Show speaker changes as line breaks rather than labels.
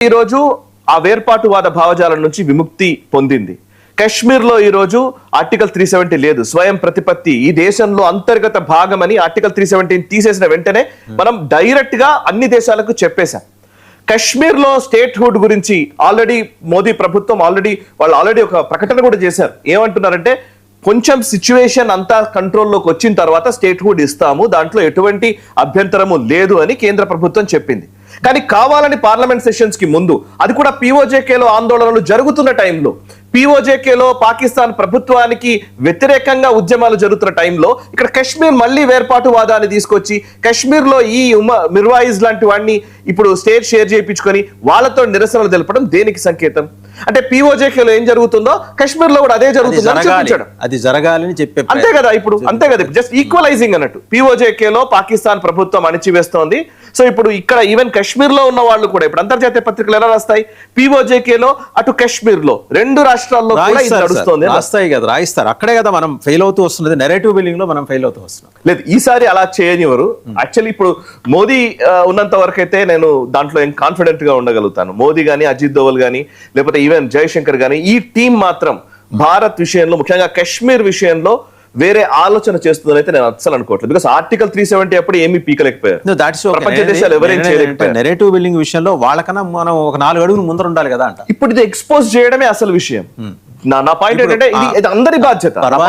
ఈ రోజు ఆ వేర్పాటువాద భావజాలం నుంచి విముక్తి పొందింది. కశ్మీర్ లో ఈ రోజు ఆర్టికల్ 370 లేదు, స్వయం ప్రతిపత్తి ఈ దేశంలో అంతర్గత భాగమని ఆర్టికల్ 370 తీసేసిన వెంటనే మనం డైరెక్ట్ గా అన్ని దేశాలకు చెప్పేశాం. కశ్మీర్ లో స్టేట్ హుడ్ గురించి ఆల్రెడీ మోదీ ప్రభుత్వం ఆల్రెడీ ఒక ప్రకటన కూడా చేశారు. ఏమంటున్నారంటే కొంచెం సిచ్యువేషన్ అంతా కంట్రోల్లోకి వచ్చిన తర్వాత స్టేట్ హుడ్ ఇస్తాము, దాంట్లో ఎటువంటి అభ్యంతరము లేదు అని కేంద్ర ప్రభుత్వం చెప్పింది. కానీ కావాలని పార్లమెంట్ సెషన్స్ కి ముందు, అది కూడా పీఓజేకేలో ఆందోళనలు జరుగుతున్న టైంలో, పీఓజేకేలో పాకిస్తాన్ ప్రభుత్వానికి వ్యతిరేకంగా ఉద్యమాలు జరుగుతున్న టైంలో ఇక్కడ కశ్మీర్ మళ్ళీ వేర్పాటువాదాన్ని తీసుకొచ్చి కశ్మీర్ లో ఈ మిర్వాయిజ్ లాంటి వాడిని ఇప్పుడు స్టేట్ షేర్ చేయించుకొని వాళ్ళతో నిరసనలు తెలపడం దేనికి సంకేతం? అంటే పీఓజేకేలో ఏం జరుగుతుందో కశ్మీర్ లో కూడా అదే జరుగుతుందని చూపించడం,
అది జరగాలని చెప్పే
అంతే కదా. ఇప్పుడు జస్ట్ ఈక్వలైజింగ్ అన్నట్టు పీఓజేకేలో పాకిస్తాన్ ప్రభుత్వం అణిచివేస్తోంది. సో ఇప్పుడు ఇక్కడ ఈవెన్ కశ్మీర్ లో ఉన్న వాళ్ళు కూడా ఇప్పుడు అంతర్జాతీయ పత్రికలు ఎలా రాస్తాయి, పీఓజేకేలో అటు కశ్మీర్ లో రెండు రాష్ట్రాల్లో కూడా ఇది నడుస్తుంది
రాస్తాయి కదా, రాయిస్తారు. అక్కడే కదా మనం ఫెయిల్ అవుతూ వస్తున్నది, నెరేటివ్ బిల్డింగ్ లో మనం ఫెయిల్ అవుతూ వస్తున్నాం.
లేదు, ఈసారి అలా చేయనివ్వరు. యాక్చువల్లీ ఇప్పుడు మోదీ ఉన్నంత వరకు అయితే నేను దాంట్లో ఏం కాన్ఫిడెంట్ గా ఉండగలుగుతాను. మోదీ గానీ, అజిత్ దోవల్ గానీ, లేకపోతే ఈవెన్ జయశంకర్ గానీ, ఈ టీం మాత్రం భారత్ విషయంలో, ముఖ్యంగా కశ్మీర్ విషయంలో వేరే ఆలోచన చేస్తుందని అయితే నేను అస్సలు అనుకోవట్లేదు. బికాస్ ఆర్టికల్ 370 అప్పుడు ఏమీ పీకలేకపోయారు, ప్రపంచ దేశాలు ఎవరేం చేయలేకపోయారు.
నెరేటివ్ బిల్డింగ్ విషయంలో వాళ్ళకన్నా మనం ఒక 4 అడుగులు ముందర ఉండాలి కదా అంట.
ఇప్పుడు ఇది ఎక్స్పోజ్ చేయడమే అసలు విషయం. నా పాయింట్ ఏంటంటే ఇది అందరి బాధ్యత.